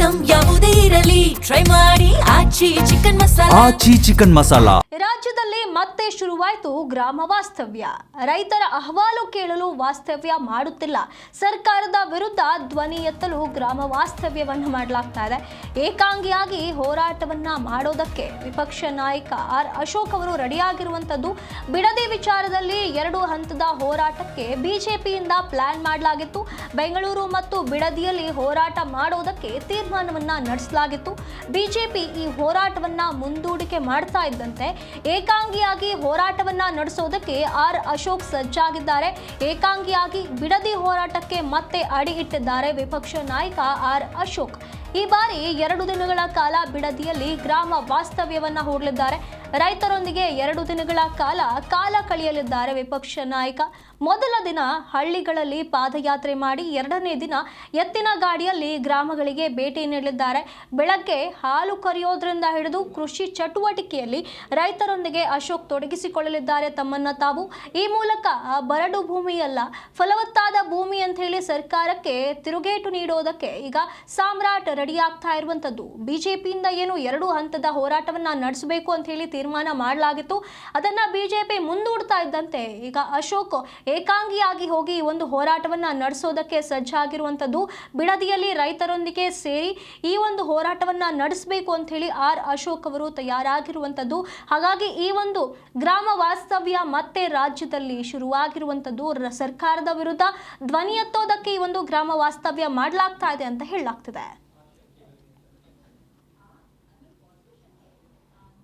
Item ಯಾವುದೇ ಇರಲಿ try ಮಾಡಿ ಆಚಿ ಚಿಕನ್ ಮಸಾಲಾ. ರಾಜ್ಯದಲ್ಲಿ ಮತ್ತೆ ಶುರುವಾಯಿತು ಗ್ರಾಮ ವಾಸ್ತವ್ಯ. ರೈತರ ಅಹವಾಲು ಕೇಳಲು ವಾಸ್ತವ್ಯ ಮಾಡುತ್ತಿಲ್ಲ. ಸರ್ಕಾರದ ವಿರುದ್ಧ ಧ್ವನಿ ಎತ್ತಲು ಗ್ರಾಮ ವಾಸ್ತವ್ಯವನ್ನು ಮಾಡಲಾಗ್ತಾ ಇದೆ. ಏಕಾಂಗಿಯಾಗಿ ಹೋರಾಟವನ್ನ ಮಾಡೋದಕ್ಕೆ ವಿಪಕ್ಷ ನಾಯಕ ಆರ್ ಅಶೋಕ್ ಅವರು ರೆಡಿಯಾಗಿರುವಂತದ್ದು. ಬಿಡದಿ ವಿಚಾರದಲ್ಲಿ 2 ಹಂತದ ಹೋರಾಟಕ್ಕೆ ಬಿಜೆಪಿಯಿಂದ ಪ್ಲಾನ್ ಮಾಡಲಾಗಿತ್ತು. ಬೆಂಗಳೂರು ಮತ್ತು ಬಿಡದಿಯಲ್ಲಿ ಹೋರಾಟ ಮಾಡೋದಕ್ಕೆ ತೀರ್ಮಾನವನ್ನ ನಡೆಸಲಾಗಿತ್ತು. ಬಿಜೆಪಿ ಈ ಹೋರಾಟವನ್ನ ಮುಂದೂಡಿಕೆ ಮಾಡ್ತಾ ಇದ್ದಂತೆ ಏಕಾಂಗಿಯಾಗಿ ಹೋರಾಟವನ್ನ ನಡೆಸೋದಕ್ಕೆ ಆರ್ ಅಶೋಕ್ ಸಜ್ಜಾಗಿದ್ದಾರೆ. ಏಕಾಂಗಿಯಾಗಿ ಬಿಡದಿ ಹೋರಾಟಕ್ಕೆ ಮತ್ತೆ ಅಡಿ ಇಟ್ಟಿದ್ದಾರೆ ವಿಪಕ್ಷ ನಾಯಕ ಆರ್ ಅಶೋಕ್. ಈ ಬಾರಿ 2 ದಿನಗಳ ಕಾಲ ಬಿಡದಿಯಲ್ಲಿ ಗ್ರಾಮ ವಾಸ್ತವ್ಯವನ್ನ ಹೂಡಲಿದ್ದಾರೆ. ರೈತರೊಂದಿಗೆ 2 ದಿನಗಳ ಕಾಲ ಕಳೆಯಲಿದ್ದಾರೆ ವಿಪಕ್ಷ ನಾಯಕ. ಮೊದಲ ದಿನ ಹಳ್ಳಿಗಳಲ್ಲಿ ಪಾದಯಾತ್ರೆ ಮಾಡಿ 2ನೇ ದಿನ ಎತ್ತಿನ ಗಾಡಿಯಲ್ಲಿ ಗ್ರಾಮಗಳಿಗೆ ಭೇಟಿ ನೀಡಲಿದ್ದಾರೆ. ಬೆಳಗ್ಗೆ ಹಾಲು ಕರೆಯೋದ್ರಿಂದ ಹಿಡಿದು ಕೃಷಿ ಚಟುವಟಿಕೆಯಲ್ಲಿ ರೈತರೊಂದಿಗೆ ಅಶೋಕ್ ತೊಡಗಿಸಿಕೊಳ್ಳಲಿದ್ದಾರೆ ತಮ್ಮನ್ನ ತಾವು. ಈ ಮೂಲಕ ಬರಡು ಭೂಮಿಯಲ್ಲ ಫಲವತ್ತಾದ ಭೂಮಿ ಅಂತ ಹೇಳಿ ಸರ್ಕಾರಕ್ಕೆ ತಿರುಗೇಟು ನೀಡೋದಕ್ಕೆ ಈಗ ಸಾಮ್ರಾಟ್ ರೆಡಿ ಆಗ್ತಾ ಇರುವಂತದ್ದು. ಬಿಜೆಪಿಯಿಂದ ಏನು 2 ಹಂತದ ಹೋರಾಟವನ್ನ ನಡೆಸಬೇಕು ಅಂತ ಹೇಳಿ ತೀರ್ಮಾನ ಮಾಡಲಾಗಿತ್ತು. ಅದನ್ನ ಬಿಜೆಪಿ ಮುಂದೂಡ್ತಾ ಇದ್ದಂತೆ ಈಗ ಅಶೋಕ್ ಏಕಾಂಗಿಯಾಗಿ ಹೋಗಿ ಈ ಒಂದು ಹೋರಾಟವನ್ನ ನಡೆಸೋದಕ್ಕೆ ಸಜ್ಜಾಗಿರುವಂತದ್ದು. ಬಿಡದಿಯಲ್ಲಿ ರೈತರೊಂದಿಗೆ ಸೇರಿ ಈ ಒಂದು ಹೋರಾಟವನ್ನ ನಡೆಸಬೇಕು ಅಂತ ಹೇಳಿ ಆರ್ ಅಶೋಕ್ ಅವರು ತಯಾರಾಗಿರುವಂತದ್ದು. ಹಾಗಾಗಿ ಈ ಒಂದು ಗ್ರಾಮ ವಾಸ್ತವ್ಯ ಮತ್ತೆ ರಾಜ್ಯದಲ್ಲಿ ಶುರುವಾಗಿರುವಂತದ್ದು. ಸರ್ಕಾರದ ವಿರುದ್ಧ ಧ್ವನಿ ಎತ್ತೋದಕ್ಕೆ ಈ ಒಂದು ಗ್ರಾಮ ವಾಸ್ತವ್ಯ ಮಾಡಲಾಗ್ತಾ ಇದೆ ಅಂತ ಹೇಳಲಾಗ್ತಿದೆ.